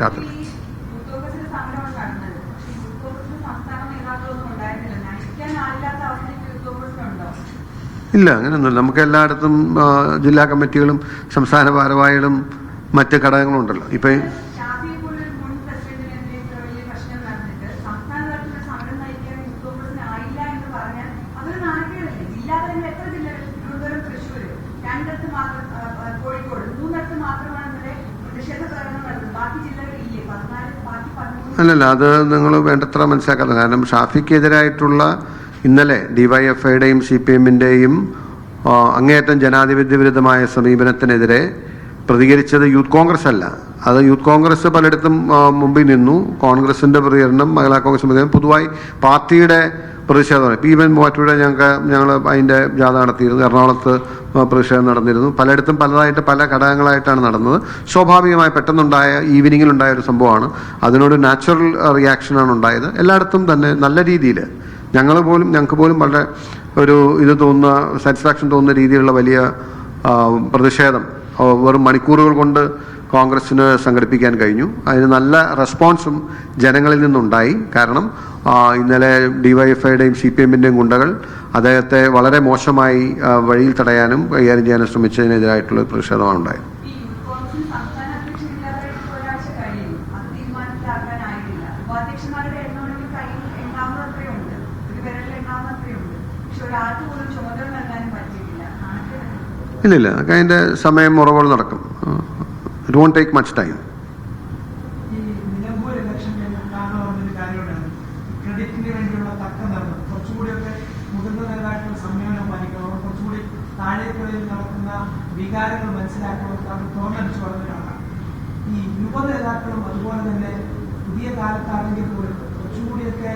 രാത്രി. ഇല്ല, അങ്ങനെയൊന്നുമില്ല. നമുക്ക് എല്ലായിടത്തും ജില്ലാ കമ്മിറ്റികളും സംസ്ഥാന ഭാരവാഹികളും മറ്റ് ഘടകങ്ങളും ഉണ്ടല്ലോ. ഇപ്പം അല്ലല്ല, അത് നിങ്ങൾ വേണ്ടത്ര മനസ്സിലാക്കാതെ. കാരണം ഷാഫിക്കെതിരായിട്ടുള്ള ഇന്നലെ DYFIയുടെയും CPMന്റെയും അങ്ങേയറ്റം ജനാധിപത്യ വിരുദ്ധമായ സമീപനത്തിനെതിരെ പ്രതികരിച്ചത് യൂത്ത് കോൺഗ്രസ് അല്ല. അത് യൂത്ത് കോൺഗ്രസ് പലയിടത്തും മുമ്പിൽ നിന്നു. കോൺഗ്രസിന്റെ പ്രതികരണം, മഹിളാ കോൺഗ്രസ് പ്രതികരണം, പൊതുവായി പാർട്ടിയുടെ പ്രതിഷേധമാണ്. ഇപ്പം ഈവൻ മൂവാറ്റുപുഴ ഞങ്ങൾ അതിൻ്റെ ജാഥ നടത്തിയിരുന്നു. എറണാകുളത്ത് പ്രതിഷേധം നടന്നിരുന്നു. പലയിടത്തും പലതായിട്ട് പല ഘടകങ്ങളായിട്ടാണ് നടന്നത്. സ്വാഭാവികമായി പെട്ടെന്നുണ്ടായ ഈവനിങ്ങിലുണ്ടായ ഒരു സംഭവമാണ്. അതിനോട് നാച്ചുറൽ റിയാക്ഷനാണ് ഉണ്ടായത്. എല്ലായിടത്തും തന്നെ നല്ല രീതിയിൽ ഞങ്ങൾക്ക് പോലും വളരെ ഒരു തോന്നുന്ന സാറ്റിസ്ഫാക്ഷൻ തോന്നുന്ന രീതിയിലുള്ള വലിയ പ്രതിഷേധം വെറും മണിക്കൂറുകൾ കൊണ്ട് കോൺഗ്രസിന് സംഘടിപ്പിക്കാൻ കഴിഞ്ഞു. അതിന് നല്ല റെസ്പോൺസും ജനങ്ങളിൽ നിന്നുണ്ടായി. കാരണം ഇന്നലെ DYFIയുടെയും CPMന്റെയും ഗുണ്ടകൾ അദ്ദേഹത്തെ വളരെ മോശമായി വഴിയിൽ തടയാനും കൈകാര്യം ചെയ്യാനും ശ്രമിച്ചതിനെതിരായിട്ടുള്ള പ്രതിഷേധമാണ് ഉണ്ടായത്. ഇല്ലില്ല, അതിൻ്റെ സമയം ഉറവുകൾ നടക്കും. It won't take much time. വികാരങ്ങൾ മനസ്സിലാക്കുന്നവർക്കാണ് തോന്നടിച്ചു പറഞ്ഞതാണ്. ഈ യുവ നേതാക്കളും അതുപോലെ തന്നെ പുതിയ കാലത്താണെങ്കിൽ പോലും കുറച്ചുകൂടിയൊക്കെ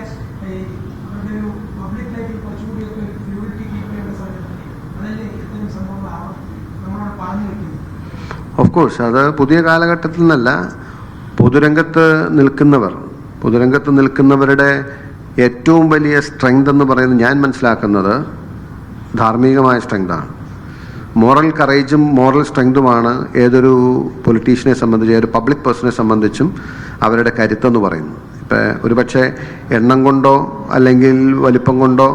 അവരുടെ ഒരു പബ്ലിക് ലൈഫിൽ കുറച്ചുകൂടിയൊക്കെ പ്യൂരിറ്റി കീപ്പ് ചെയ്യേണ്ട സമയത്ത് അതല്ലേ ഇത്തരം സംഭവങ്ങളാണ് നമ്മളോട് പറഞ്ഞു വെക്കുന്നത്. ഓഫ് കോഴ്സ്, അത് പുതിയ കാലഘട്ടത്തിൽ നിന്നല്ല. പൊതുരംഗത്ത് നിൽക്കുന്നവരുടെ ഏറ്റവും വലിയ സ്ട്രെങ്ത് എന്ന് പറയുന്നത് ഞാൻ മനസ്സിലാക്കുന്നത് ധാർമ്മികമായ സ്ട്രെങ്താണ്. മോറൽ കറേജും മോറൽ സ്ട്രെങ്തുമാണ് ഏതൊരു പൊളിറ്റീഷ്യനെ സംബന്ധിച്ച്, ഏതൊരു പബ്ലിക് പേഴ്സണെ സംബന്ധിച്ചും അവരുടെ കരുത്തെന്ന് പറയുന്നത്. ഇപ്പം ഒരു പക്ഷേ എണ്ണം കൊണ്ടോ അല്ലെങ്കിൽ വലിപ്പം കൊണ്ടോ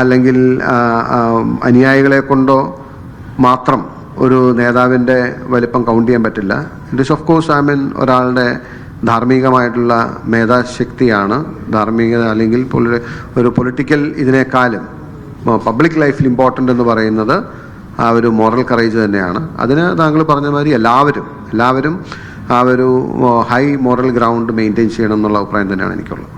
അല്ലെങ്കിൽ അനുയായികളെ കൊണ്ടോ മാത്രം ഒരു നേതാവിൻ്റെ വലിപ്പം കൗണ്ട് ചെയ്യാൻ പറ്റില്ല. ഇറ്റ് ഈസ് ഓഫ് കോഴ്സ് ഒരാളുടെ ധാർമ്മികമായിട്ടുള്ള മേധാശക്തിയാണ് ധാർമ്മികത. അല്ലെങ്കിൽ ഒരു പൊളിറ്റിക്കൽ ഇതിനേക്കാളും പബ്ലിക് ലൈഫിൽ ഇമ്പോർട്ടൻ്റ് എന്ന് പറയുന്നത് ആ ഒരു മോറൽ കറേജ് തന്നെയാണ്. അതിന് താങ്കൾ പറഞ്ഞ മാതിരി എല്ലാവരും ആ ഒരു ഹൈ മോറൽ ഗ്രൗണ്ട് മെയിൻറ്റെയിൻ ചെയ്യണം എന്നുള്ള അഭിപ്രായം തന്നെയാണ് എനിക്കുള്ളത്.